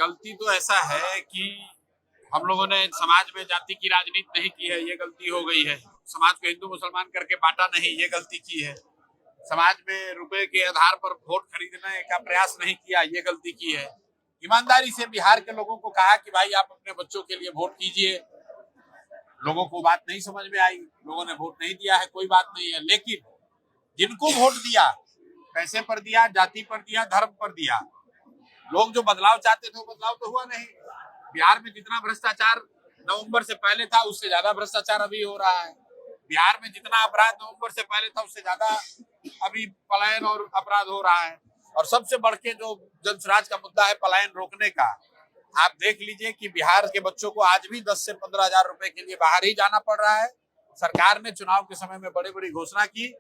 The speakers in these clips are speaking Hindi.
गलती तो ऐसा है कि हम लोगों ने समाज में जाति की राजनीति नहीं की है, ये गलती हो गई है। समाज को हिंदू मुसलमान करके बांटा नहीं, ये गलती की है। समाज में रुपए के आधार पर वोट खरीदने का प्रयास नहीं किया, ये गलती की है। ईमानदारी से बिहार के लोगों को कहा कि भाई आप अपने बच्चों के लिए वोट कीजिए। लोगों को बात नहीं समझ में आई, लोगों ने वोट नहीं दिया है, कोई बात नहीं है। लेकिन जिनको वोट दिया, पैसे पर दिया, जाति पर दिया, धर्म पर दिया, लोग जो बदलाव चाहते थे वो बदलाव तो हुआ नहीं। बिहार में जितना भ्रष्टाचार नवंबर से पहले था, उससे ज्यादा भ्रष्टाचार अभी हो रहा है। बिहार में जितना अपराध नवंबर से पहले था, उससे ज्यादा अभी पलायन और अपराध हो रहा है। और सबसे बढ़ के जो जनसुराज का मुद्दा है पलायन रोकने का, आप देख लीजिए कि बिहार के बच्चों को आज भी 10 से 15 हजार रुपए के लिए बाहर ही जाना पड़ रहा है। सरकार ने चुनाव के समय में बड़ी बड़ी घोषणा की,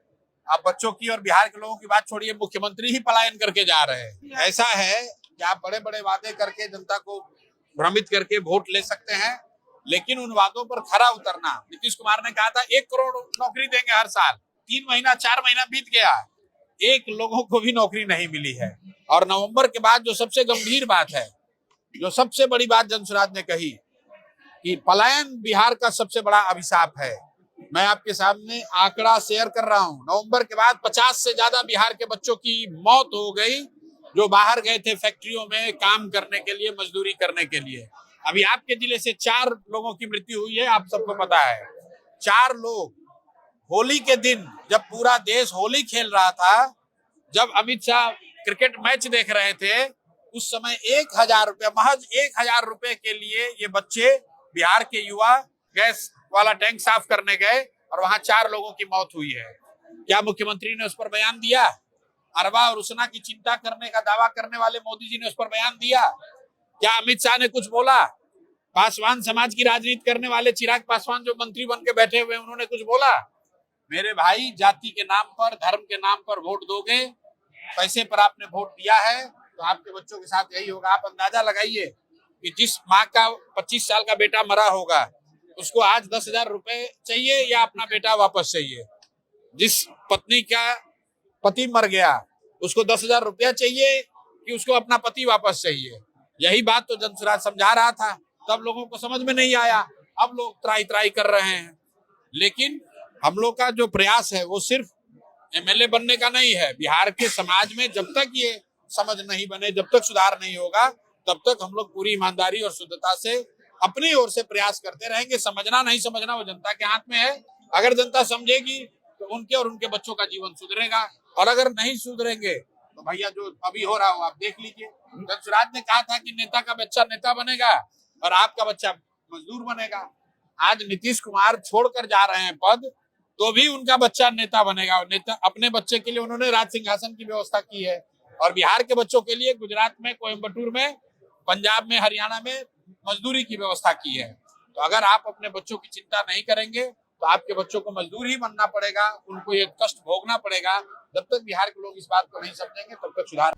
अब बच्चों की और बिहार के लोगों की बात छोड़िए, मुख्यमंत्री ही पलायन करके जा रहे हैं। ऐसा है कि आप बड़े बड़े वादे करके जनता को भ्रमित करके वोट ले सकते हैं, लेकिन उन वादों पर खरा उतरना। नीतीश कुमार ने कहा था 1 करोड़ नौकरी देंगे हर साल, 3 महीना 4 महीना बीत गया, एक लोगों को भी नौकरी नहीं मिली है। और नवंबर के बाद जो सबसे गंभीर बात है, जो सबसे बड़ी बात जनसुराज ने कही कि पलायन बिहार का सबसे बड़ा अभिशाप है। मैं आपके सामने आंकड़ा शेयर कर रहा हूं। नवंबर के बाद 50 से ज्यादा बिहार के बच्चों की मौत हो गई, जो बाहर गए थे फैक्ट्रियों में काम करने के लिए, मजदूरी करने के लिए। अभी आपके जिले से 4 लोगों की मृत्यु हुई है, आप सबको पता है। 4 लोग होली के दिन, जब पूरा देश होली खेल रहा था, जब अमित शाह क्रिकेट मैच देख रहे थे, उस समय 1000 रुपये, महज 1000 रुपये के लिए ये बच्चे, बिहार के युवा, गैस वाला टैंक साफ करने गए और वहां 4 लोगों की मौत हुई है। क्या मुख्यमंत्री ने उस पर बयान दिया? अरबा और उसना की चिंता करने का दावा करने वाले मोदी जी ने उस पर बयान दिया? क्या अमित शाह ने कुछ बोला? पासवान समाज की राजनीति करने वाले चिराग पासवान जो मंत्री बन के बैठे हुए, उन्होंने कुछ बोला? मेरे भाई, जाति के नाम पर, धर्म के नाम पर वोट दोगे, पैसे पर आपने वोट दिया है, तो आपके बच्चों के साथ यही होगा। आप अंदाजा लगाइए कि जिस माँ का 25 साल का बेटा मरा होगा, उसको आज 10,000 रुपए चाहिए या अपना बेटा वापस चाहिए? जिस पत्नी का पति मर गया, उसको 10,000 रुपया चाहिए कि उसको अपना पति वापस चाहिए? यही बात तो जनसुराज समझा रहा था, तब लोगों को समझ में नहीं आया। अब लोग त्राई त्राई कर रहे हैं। लेकिन हम लोग का जो प्रयास है वो सिर्फ एमएलए बनने का नहीं है। बिहार के समाज में जब तक ये समझ नहीं बने, जब तक सुधार नहीं होगा, तब तक हम लोग पूरी ईमानदारी और शुद्धता से अपनी ओर से प्रयास करते रहेंगे। समझना नहीं समझना वो जनता के हाथ में है। अगर जनता समझेगी तो उनके और उनके बच्चों का जीवन सुधरेगा, और अगर नहीं सुधरेंगे तो भैया जो अभी हो रहा हो आप देख लीजिए। जनसुराज ने कहा था कि नेता का बच्चा नेता बनेगा और आपका बच्चा मजदूर बनेगा। आज नीतीश कुमार छोड़कर जा रहे हैं पद, तो भी उनका बच्चा नेता बनेगा। नेता अपने बच्चे के लिए उन्होंने राज सिंहासन की व्यवस्था की है, और बिहार के बच्चों के लिए गुजरात में, कोयम्बटूर में, पंजाब में, हरियाणा में मजदूरी की व्यवस्था की है। तो अगर आप अपने बच्चों की चिंता नहीं करेंगे तो आपके बच्चों को मजदूर ही बनना पड़ेगा, उनको ये कष्ट भोगना पड़ेगा। जब तक बिहार के लोग इस बात को नहीं समझेंगे तब तक सुधार